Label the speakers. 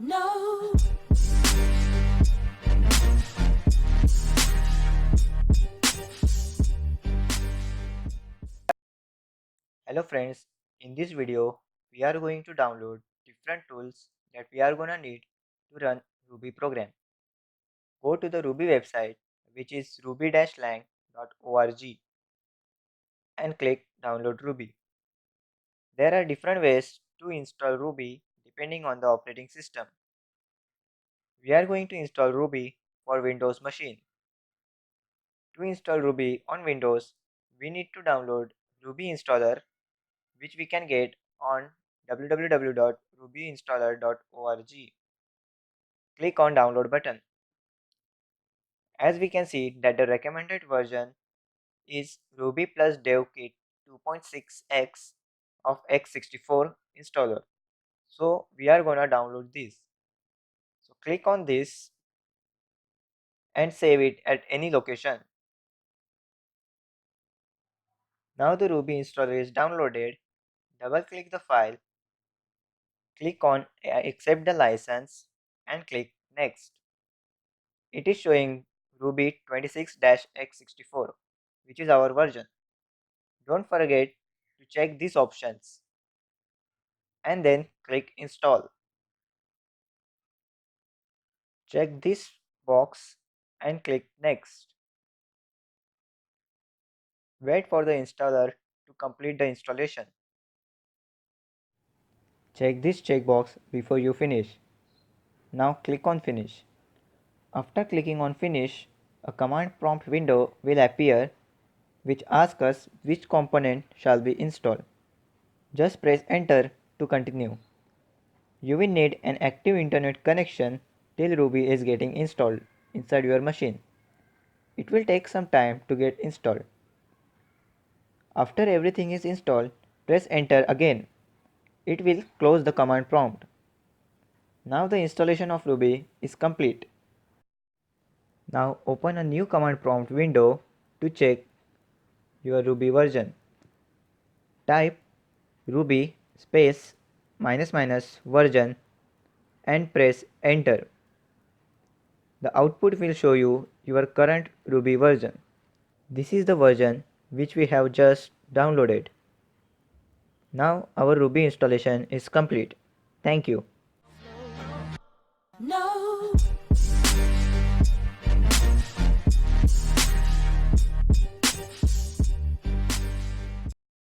Speaker 1: No.
Speaker 2: Hello friends, in this video we are going to download different tools that we are gonna need to run Ruby program. Go to the Ruby website, which is ruby-lang.org, and click download Ruby. There are different ways to install Ruby depending on the operating system. We are going to install Ruby for Windows machine. To install Ruby on Windows, we need to download Ruby installer, which we can get on www.rubyinstaller.org. Click on download button. As we can see that the recommended version is ruby+devkit 2.6x of x64 installer. So we are gonna download this. So click on this and save it at any location. Now the Ruby installer is downloaded. Double click the file, click on accept the license and click next. It is showing Ruby 26-x64, which is our version. Don't forget to check these options and then click install. Check this box and click next. Wait for the installer to complete the installation. Check this checkbox before you finish. Now click on finish. After clicking on finish, a command prompt window will appear which asks us which component shall be installed. Just press enter to continue. You will need an active internet connection till Ruby is getting installed inside your machine. It will take some time to get installed. After everything is installed, press enter again. It will close the command prompt. Now the installation of Ruby is complete. Now open a new command prompt window to check your Ruby version. Type ruby space minus minus version and press enter. The output will show you your current Ruby version. This is the version which we have just downloaded. Now our Ruby installation is complete. Thank you.
Speaker 1: No.